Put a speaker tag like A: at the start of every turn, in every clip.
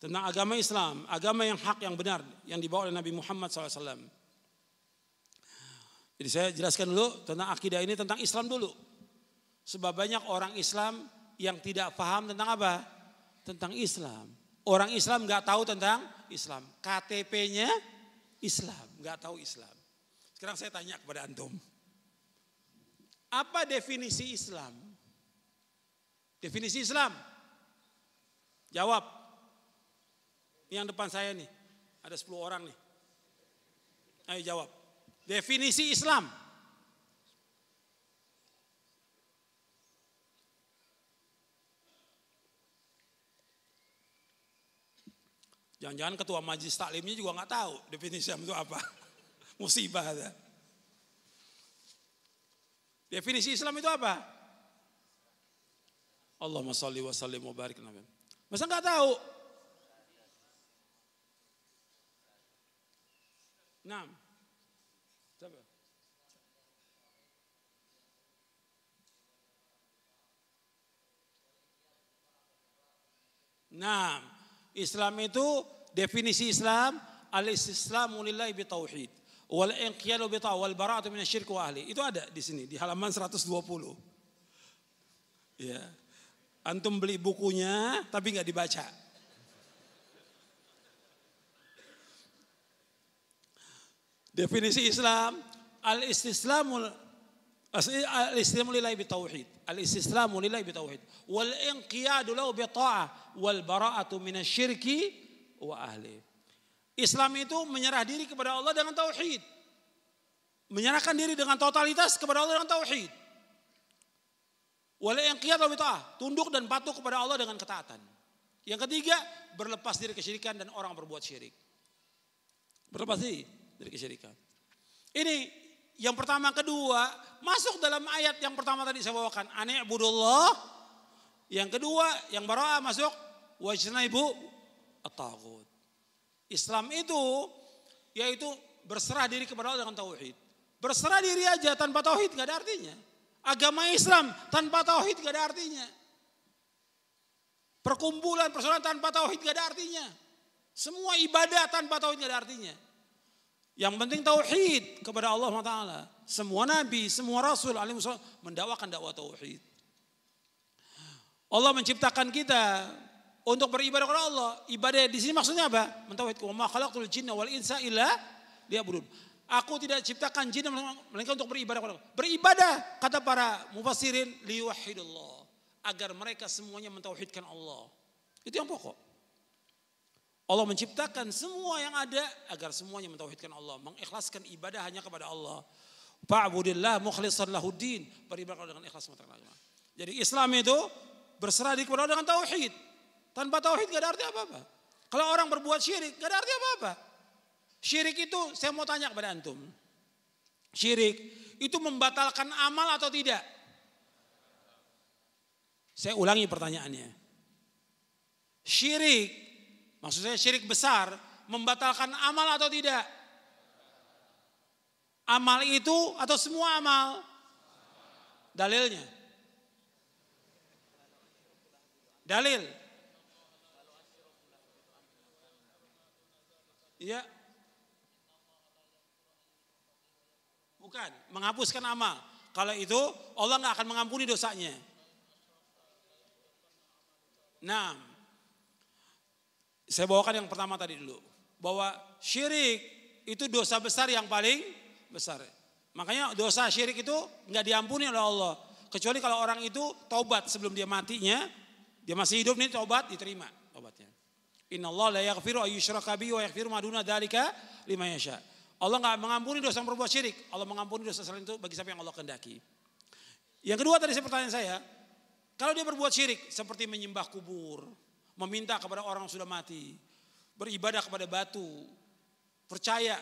A: tentang agama Islam, agama yang hak, yang benar, yang dibawa oleh Nabi Muhammad SAW. Jadi saya jelaskan dulu tentang akidah ini, tentang Islam dulu. Sebab banyak orang Islam yang tidak paham tentang apa? Tentang Islam. Orang Islam nggak tahu tentang Islam. KTP-nya Islam, nggak tahu Islam. Sekarang saya tanya kepada antum. Apa definisi Islam? Definisi Islam. Jawab. Yang depan saya nih, ada 10 orang nih. Ayo jawab. Definisi Islam. Jangan-jangan ketua majelis taklimnya juga nggak tahu definisi Islam itu apa. Musibah ada. Definisi Islam itu apa? Allahumma sholli wa sallim wa barik. Masa nggak tahu? Nah, coba. Nah, Islam itu definisi Islam al-istislamu lillahi bitauhid wal inqiyadu bi ta'ah wal bara'atu minasyirk wa ahli. Itu ada di sini di halaman 120. Ya. Antum beli bukunya tapi enggak dibaca. Definisi Islam al-istislamu lillahi bitauhid. Al-istislamu lillahi bitauhid wal inqiyadu lahu bi ta'ah wal bara'atu minasyirki wa ahli. Islam itu menyerah diri kepada Allah dengan tauhid. Menyerahkan diri dengan totalitas kepada Allah dengan tauhid. Wal inqiyadu lahu bi ta'ah, tunduk dan patuh kepada Allah dengan ketaatan. Yang ketiga, berlepas diri kesyirikan dan orang berbuat syirik. Berlepas diri dari kesyirikan. Ini yang pertama, kedua, masuk dalam ayat yang pertama tadi saya bawakan. Ani'budullah. Yang kedua, yang bara'ah masuk. Wajtanibu at-taghut. Islam itu, yaitu berserah diri kepada Allah dengan tauhid. Berserah diri aja tanpa tauhid gak ada artinya. Agama Islam tanpa tauhid gak ada artinya. Perkumpulan, persaudaraan tanpa tauhid gak ada artinya. Semua ibadah tanpa tauhid gak ada artinya. Yang penting tauhid kepada Allah SWT. Semua nabi, semua rasul mendakwakan dakwah tauhid. Allah menciptakan kita untuk beribadah kepada Allah. Ibadah di sini maksudnya apa? Mentauhid. Wa ma khalaqtul jinna wal insa illa liya'budun. Aku tidak ciptakan jin melainkan untuk beribadah kepada Allah. Beribadah kata para mufassirin liwahidullah, agar mereka semuanya mentauhidkan Allah. Itu yang pokok. Allah menciptakan semua yang ada agar semuanya mentauhidkan Allah, mengikhlaskan ibadah hanya kepada Allah. Fa'budillah mukhlishan lahuddin, beribadah dengan ikhlas mata agama. Jadi Islam itu berserah diri kepada Allah dengan tauhid. Tanpa tauhid gak ada arti apa-apa. Kalau orang berbuat syirik gak ada arti apa-apa. Syirik itu saya mau tanya kepada antum. Syirik itu membatalkan amal atau tidak? Saya ulangi pertanyaannya. Syirik, maksud saya syirik besar, membatalkan amal atau tidak? Amal itu atau semua amal? Dalilnya. Dalil. Iya. Bukan, menghapuskan amal. Kalau itu Allah nggak akan mengampuni dosanya. Nah, saya bawakan yang pertama tadi dulu. Bahwa syirik itu dosa besar yang paling besar. Makanya dosa syirik itu nggak diampuni oleh Allah. Kecuali kalau orang itu taubat sebelum dia matinya. Dia masih hidup nih, taubat diterima taubatnya. Innallaha la yaghfiru ayyushraka bihi wa yaghfiru ma duna dzalika liman yasha. Allah nggak mengampuni dosa yang berbuat syirik. Allah mengampuni dosa selain itu bagi siapa yang Allah kehendaki. Yang kedua tadi pertanyaan saya, kalau dia berbuat syirik seperti menyembah kubur, meminta kepada orang yang sudah mati, beribadah kepada batu, percaya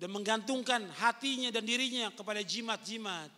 A: dan menggantungkan hatinya dan dirinya kepada jimat-jimat,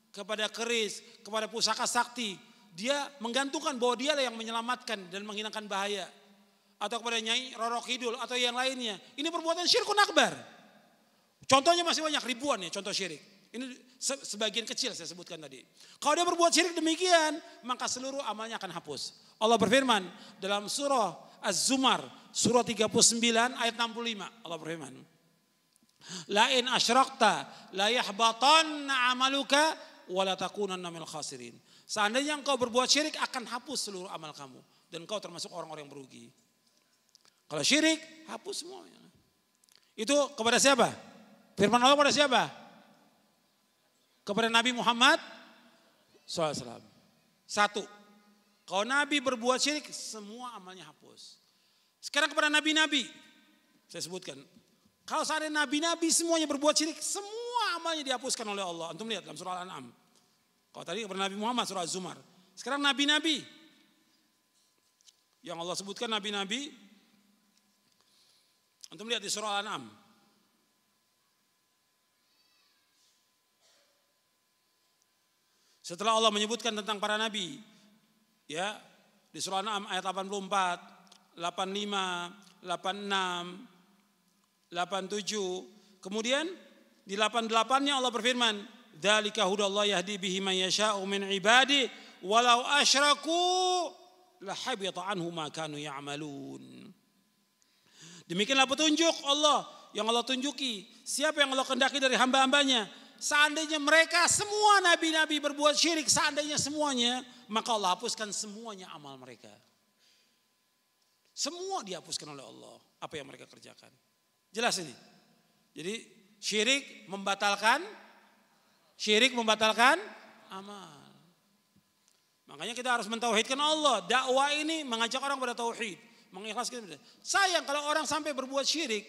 A: kepada keris, kepada pusaka sakti, dia menggantungkan bahwa dialah yang menyelamatkan dan menghilangkan bahaya, atau kepada Nyai Roro Kidul atau yang lainnya. Ini perbuatan syirkun akbar. Contohnya masih banyak, ribuan ya contoh syirik. Ini sebagian kecil saya sebutkan tadi. Kalau dia berbuat syirik demikian, maka seluruh amalnya akan hapus. Allah berfirman dalam surah Az-Zumar surah 39 ayat 65 Allah berfirman. La in asyrakta la yahbatanna amaluka wa la takunanna minal khasirin. Seandainya engkau berbuat syirik akan hapus seluruh amal kamu dan engkau termasuk orang-orang yang merugi. Kalau syirik hapus semuanya. Itu kepada siapa? Firman Allah kepada siapa? Kepada Nabi Muhammad SAW. Satu, kalau Nabi berbuat syirik semua amalnya hapus. Sekarang kepada nabi-nabi, saya sebutkan. Kalau seandainya nabi-nabi semuanya berbuat syirik, semua amalnya dihapuskan oleh Allah. Antum lihat dalam surah Al-An'am. Kalau tadi kepada Nabi Muhammad surah Az-Zumar. Sekarang nabi-nabi. Yang Allah sebutkan nabi-nabi. Antum lihat di surah Al-An'am. Setelah Allah menyebutkan tentang para nabi, ya, di surah Al-An'am ayat 84, 85, 86, 87. Kemudian di 88-nya Allah berfirman, "Dzalika hudallahu yahdi bihi man yasha'u min ibadi walau asyraku la habita anhum ma kanu ya'malun." Demikianlah petunjuk Allah yang Allah tunjuki. Siapa yang Allah kehendaki dari hamba-hambanya. Seandainya mereka semua nabi-nabi berbuat syirik, seandainya semuanya, maka Allah hapuskan semuanya amal mereka. Semua dihapuskan oleh Allah apa yang mereka kerjakan. Jelas ini. Jadi syirik membatalkan amal. Makanya kita harus mentauhidkan Allah. Dakwah ini mengajak orang pada tauhid, mengikhlaskan. Sayang kalau orang sampai berbuat syirik,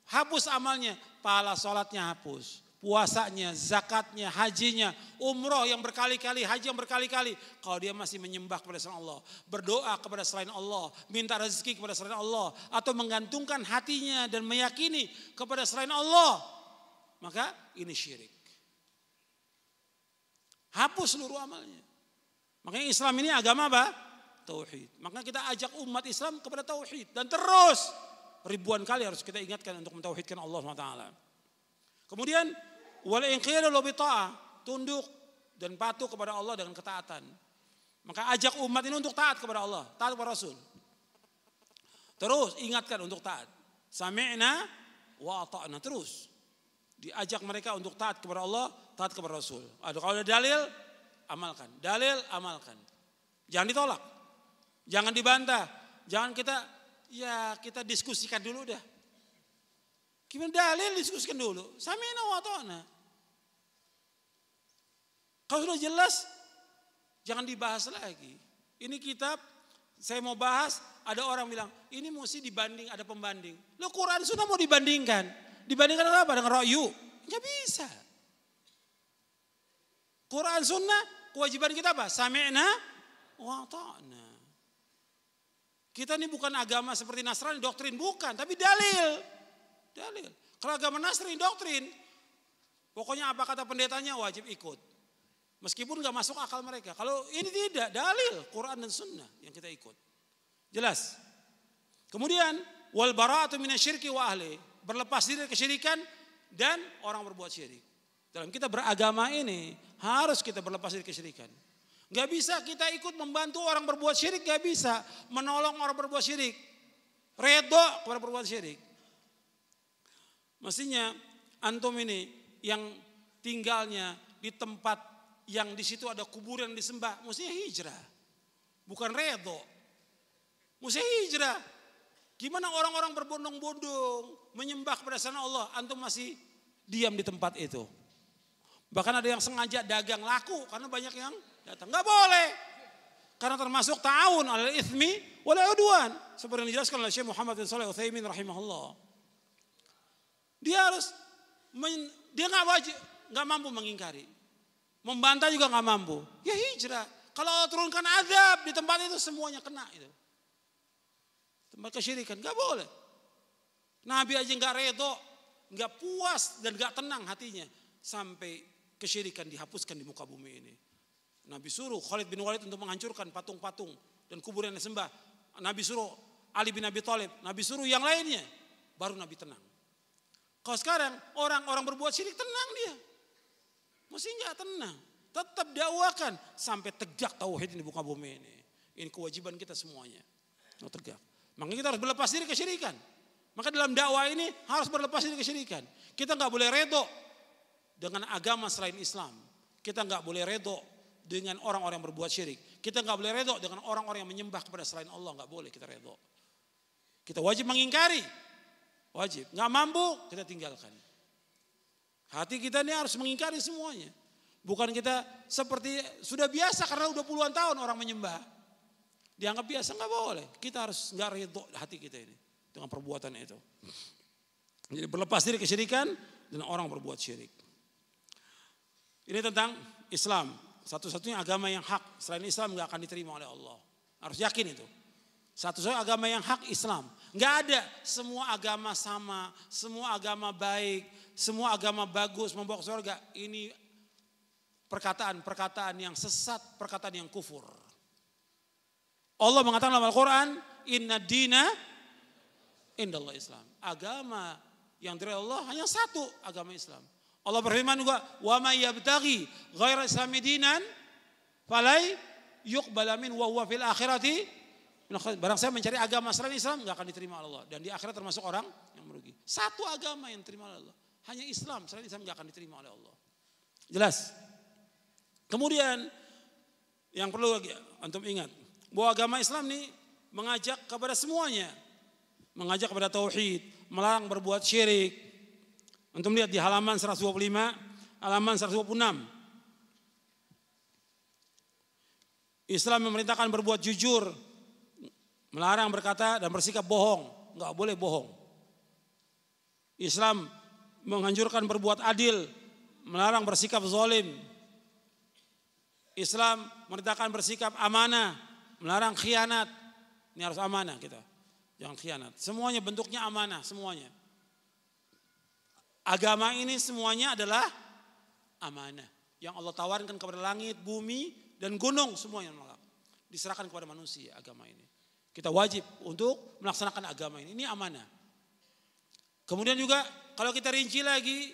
A: hapus amalnya, pahala sholatnya hapus. Puasanya, zakatnya, hajinya, umroh yang berkali-kali, haji yang berkali-kali. Kalau dia masih menyembah kepada selain Allah, berdoa kepada selain Allah, minta rezeki kepada selain Allah, atau menggantungkan hatinya dan meyakini kepada selain Allah, maka ini syirik. Hapus seluruh amalnya. Makanya Islam ini agama apa? Tauhid. Makanya kita ajak umat Islam kepada tauhid. Dan terus ribuan kali harus kita ingatkan untuk mentauhidkan Allah SWT. Kemudian wal inqiyadu bi ta'ah, tunduk dan patuh kepada Allah dengan ketaatan. Maka ajak umat ini untuk taat kepada Allah, taat kepada Rasul. Terus ingatkan untuk taat. Sami'na wa ata'na, terus diajak mereka untuk taat kepada Allah, taat kepada Rasul. Kalau ada dalil, amalkan. Dalil, amalkan. Jangan ditolak. Jangan dibantah. Jangan kita diskusikan dulu dah. Gimana dalil diskusikan dulu. Sami'na wa ata'na. Kalau sudah jelas, jangan dibahas lagi. Ini kitab, saya mau bahas, ada orang bilang, ini mesti dibanding, ada pembanding. Loh, Quran Sunnah mau dibandingkan. Dibandingkan apa? Dengan ra'yu. Nggak bisa. Quran Sunnah, kewajiban kita apa? Sami'na wa ta'na. Kita ini bukan agama seperti Nasrani, doktrin, bukan. Tapi dalil. Kalau agama Nasrani, doktrin. Pokoknya apa kata pendetanya wajib ikut. Meskipun gak masuk akal mereka. Kalau ini tidak, dalil Quran dan Sunnah yang kita ikut. Jelas. Kemudian wal bara'atu minasyirki wa ahli, berlepas diri dari kesyirikan dan orang berbuat syirik. Dalam kita beragama ini harus kita berlepas dari kesyirikan. Gak bisa kita ikut membantu orang berbuat syirik, gak bisa menolong orang berbuat syirik. Redho kepada berbuat syirik. Mestinya antum ini yang tinggalnya di tempat yang di situ ada kuburan disembah, mestinya hijrah. Bukan redho. Mestinya hijrah. Gimana orang-orang berbondong-bondong menyembah kepada selain Allah, antum masih diam di tempat itu. Bahkan ada yang sengaja dagang laku karena banyak yang datang. Enggak boleh. Karena termasuk ta'awun 'alal itsmi wal 'udwan, seperti yang dijelaskan oleh Syekh Muhammad bin Shalih Al-Utsaimin rahimahullah. Dia enggak mampu mengingkari. Membantah juga nggak mampu. Ya hijrah. Kalau Allah turunkan azab di tempat itu semuanya kena itu. Tempat kesyirikan nggak boleh. Nabi aja nggak redho, nggak puas dan nggak tenang hatinya sampai kesyirikan dihapuskan di muka bumi ini. Nabi suruh Khalid bin Walid untuk menghancurkan patung-patung dan kuburan yang disembah. Nabi suruh Ali bin Abi Thalib. Nabi suruh yang lainnya. Baru Nabi tenang. Kalau sekarang orang-orang berbuat syirik tenang dia. Mesti enggak tenang. Tetap dakwakan sampai tegak tauhid di muka bumi ini. Ini kewajiban kita semuanya. Tegak. Makanya kita harus berlepas diri kesyirikan. Maka dalam dakwah ini harus berlepas diri kesyirikan. Kita nggak boleh redo dengan agama selain Islam. Kita nggak boleh redo dengan orang-orang yang berbuat syirik. Kita nggak boleh redo dengan orang-orang yang menyembah kepada selain Allah. Nggak boleh kita redo. Kita wajib mengingkari. Wajib. Nggak mampu, kita tinggalkan. Hati kita ini harus mengingkari semuanya. Bukan kita seperti sudah biasa karena udah puluhan tahun orang menyembah. Dianggap biasa, nggak boleh. Kita harus nggak redo hati kita ini dengan perbuatan itu. Jadi berlepas diri kesyirikan dan orang berbuat syirik. Ini tentang Islam. Satu-satunya agama yang hak. Selain Islam nggak akan diterima oleh Allah. Harus yakin itu. Satu-satunya agama yang hak Islam. Nggak ada semua agama sama, semua agama baik, semua agama bagus membawa ke surga. Ini perkataan-perkataan yang sesat, perkataan yang kufur. Allah mengatakan dalam Al-Quran, Inna dina indallah Islam. Agama yang dari Allah hanya satu, agama Islam. Allah berfirman juga, wa may yabtaghi ghaira islami dinan falai yuqbala min wa huwa fil akhirati. Barang saya mencari agama selain Islam enggak akan diterima oleh Allah, dan di akhirat termasuk orang yang merugi. Satu agama yang diterima oleh Allah, hanya Islam. Selain Islam enggak akan diterima oleh Allah. Jelas. Kemudian yang perlu antum ingat bahwa agama Islam ini mengajak kepada semuanya. Mengajak kepada tauhid, melarang berbuat syirik. Antum lihat di halaman 125, halaman 126. Islam memerintahkan berbuat jujur, melarang berkata dan bersikap bohong, enggak boleh bohong. Islam menganjurkan berbuat adil, melarang bersikap zalim. Islam memerintahkan bersikap amanah, melarang khianat. Ini harus amanah kita. Jangan khianat. Semuanya bentuknya amanah, semuanya. Agama ini semuanya adalah amanah. Yang Allah tawarkan kepada langit, bumi, dan gunung, semuanya diserahkan kepada manusia agama ini. Kita wajib untuk melaksanakan agama ini. Ini amanah. Kemudian juga kalau kita rinci lagi,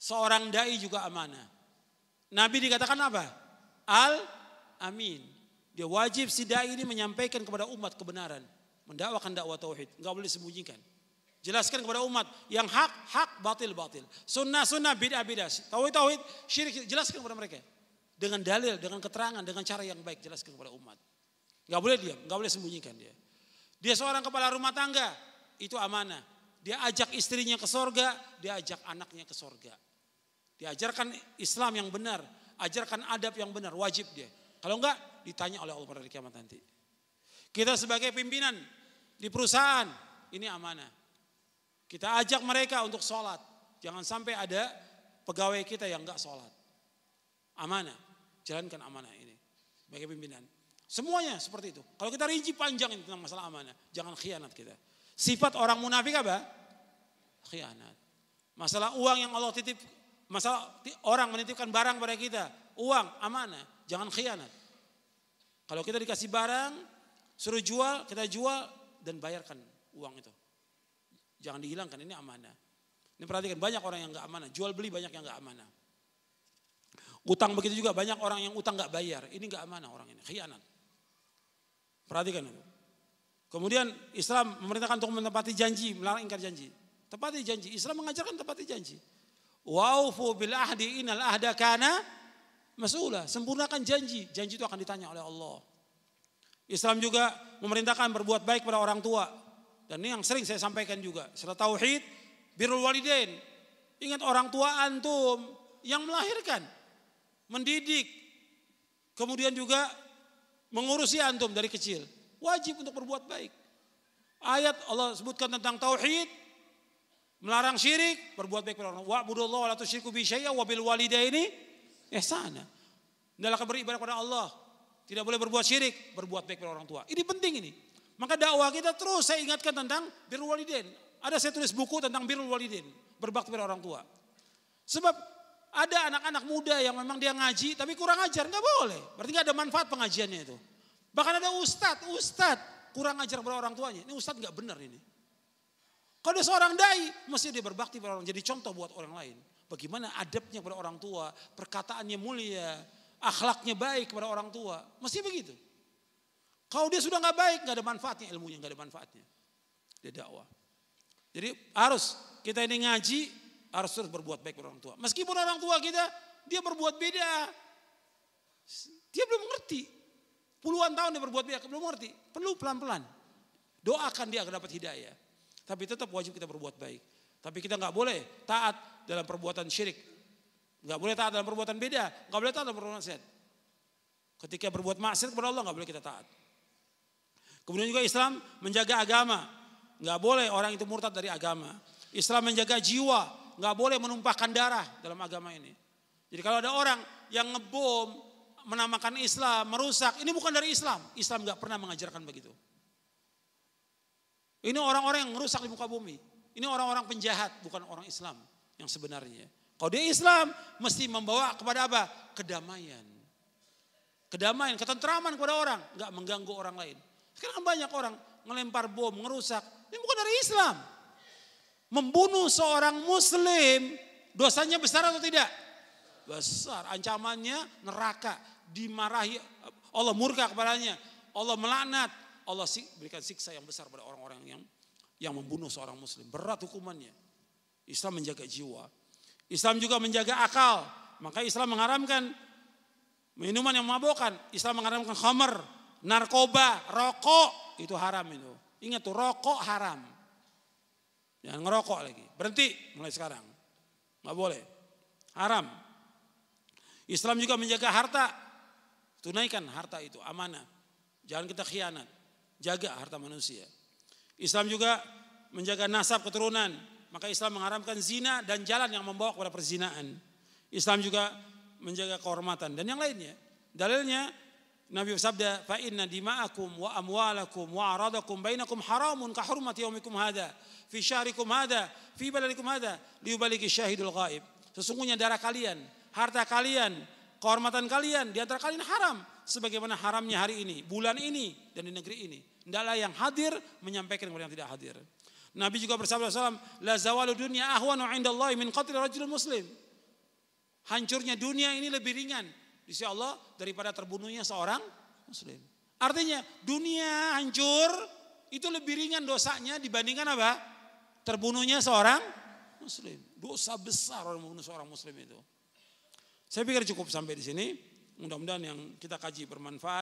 A: seorang dai juga amanah. Nabi dikatakan apa? Al-Amin. Dia wajib si dai ini menyampaikan kepada umat kebenaran. Mendakwakan dakwah tauhid, enggak boleh sembunyikan. Jelaskan kepada umat yang hak, hak, batil, batil. Sunnah, sunnah, bid'ah, bid'ah. Tauhid, tauhid, syirik, jelaskan kepada mereka. Dengan dalil, dengan keterangan, dengan cara yang baik, jelaskan kepada umat. Enggak boleh diam, enggak boleh sembunyikan dia. Dia seorang kepala rumah tangga, itu amanah. Dia ajak istrinya ke sorga, dia ajak anaknya ke sorga. Diajarkan Islam yang benar, ajarkan adab yang benar, wajib dia. Kalau enggak, ditanya oleh Allah pada hari kiamat nanti. Kita sebagai pimpinan di perusahaan, ini amanah. Kita ajak mereka untuk sholat. Jangan sampai ada pegawai kita yang enggak sholat. Amanah. Jalankan amanah ini sebagai pimpinan. Semuanya seperti itu. Kalau kita rinci panjang tentang masalah amanah, jangan khianat kita. Sifat orang munafik apa? Khianat. Masalah uang yang Allah titip, masalah orang menitipkan barang pada kita, uang, amanah, jangan khianat. Kalau kita dikasih barang, suruh jual, kita jual dan bayarkan uang itu. Jangan dihilangkan, ini amanah. Ini perhatikan, banyak orang yang enggak amanah, jual beli banyak yang enggak amanah. Utang begitu juga, banyak orang yang utang enggak bayar, ini enggak amanah orang ini, khianat. Perhatikan itu. Kemudian Islam memerintahkan untuk menepati janji, melarang ingkar janji. Tepati janji, Islam mengajarkan tepati janji. Wa'ufu bil ahdi innal ahda kana mas'ula. Sempurnakan janji, janji itu akan ditanya oleh Allah. Islam juga memerintahkan berbuat baik pada orang tua. Dan ini yang sering saya sampaikan juga. Setelah tauhid, birrul walidain. Ingat orang tua antum yang melahirkan, mendidik, kemudian juga mengurusi antum dari kecil. Wajib untuk berbuat baik. Ayat Allah sebutkan tentang tauhid, melarang syirik, berbuat baik pada orang. Wa'budullaha wa la tusyriku bihi syai'an wa bil walidaini ihsana. Hendaklah beribadah kepada Allah. Tidak boleh berbuat syirik, berbuat baik pada orang tua. Ini penting ini. Maka dakwah kita terus saya ingatkan tentang birrul walidain. Ada saya tulis buku tentang birrul walidain, berbakti pada orang tua. Sebab ada anak-anak muda yang memang dia ngaji tapi kurang ajar, enggak boleh. Berarti enggak ada manfaat pengajiannya itu. Bahkan ada ustadz kurang ajar pada orang tuanya. Ini ustadz enggak benar ini. Kalau ada seorang dai, mesti dia berbakti pada orang, jadi contoh buat orang lain. Bagaimana adabnya pada orang tua, perkataannya mulia, akhlaknya baik kepada orang tua. Mesti begitu. Kalau dia sudah nggak baik, nggak ada manfaatnya ilmunya, nggak ada manfaatnya. Dia dakwah. Jadi harus kita ini ngaji, harus terus berbuat baik kepada orang tua. Meskipun orang tua kita, dia berbuat beda. Dia belum mengerti. Puluhan tahun dia berbuat beda, belum mengerti. Perlu pelan-pelan. Doakan dia agar dapat hidayah. Tapi tetap wajib kita berbuat baik. Tapi kita nggak boleh taat dalam perbuatan syirik. Nggak boleh taat dalam perbuatan beda. Nggak boleh taat dalam perbuatan maksiat. Ketika berbuat maksiat kepada Allah nggak boleh kita taat. Kemudian juga Islam menjaga agama. Nggak boleh orang itu murtad dari agama. Islam menjaga jiwa. Nggak boleh menumpahkan darah dalam agama ini. Jadi kalau ada orang yang ngebom, menamakan Islam, merusak, ini bukan dari Islam. Islam nggak pernah mengajarkan begitu. Ini orang-orang yang merusak di muka bumi. Ini orang-orang penjahat, bukan orang Islam yang sebenarnya. Kalau dia Islam, mesti membawa kepada apa? Kedamaian. Kedamaian, ketentraman kepada orang. Nggak mengganggu orang lain. Sekarang banyak orang ngelempar bom, ngerusak. Ini bukan dari Islam. Membunuh seorang muslim, dosanya besar atau tidak? Besar. Ancamannya neraka. Dimarahi, Allah murka kepadanya. Allah melaknat. Allah berikan siksa yang besar pada orang-orang yang membunuh seorang muslim. Berat hukumannya. Islam menjaga jiwa. Islam juga menjaga akal. Maka Islam mengharamkan minuman yang memabukkan. Islam mengharamkan khamar, narkoba, rokok. Itu haram itu. Ingat tuh, rokok haram. Jangan ngerokok lagi. Berhenti mulai sekarang. Nggak boleh. Haram. Islam juga menjaga harta. Tunaikan harta itu, amanah. Jangan kita khianat. Jaga harta manusia. Islam juga menjaga nasab keturunan. Maka Islam mengharamkan zina dan jalan yang membawa kepada perzinaan. Islam juga menjaga kehormatan dan yang lainnya. Dalilnya Nabi bersabda, "Fa inna dima'akum wa amwalakum wa aradakum bainakum haramun ka hurmati yaumikum hadza fi syahrikum hadza fi baladikum hadza liyuballighi syahidul ghaib." Sesungguhnya darah kalian, harta kalian, kehormatan kalian di antara kalian haram sebagaimana haramnya hari ini, bulan ini dan di negeri ini. Hendaklah yang hadir menyampaikan kepada yang tidak hadir. Nabi juga bersabda sallallahu alaihi wasallam, "La zawalu dunya ahwanu 'indallahi min qatli rajulin muslim." Hancurnya dunia ini lebih ringan di sisi Allah daripada terbunuhnya seorang muslim. Artinya dunia hancur itu lebih ringan dosanya dibandingkan apa? Terbunuhnya seorang muslim. Dosa besar orang membunuh seorang muslim itu. Saya pikir cukup sampai di sini. Mudah-mudahan yang kita kaji bermanfaat.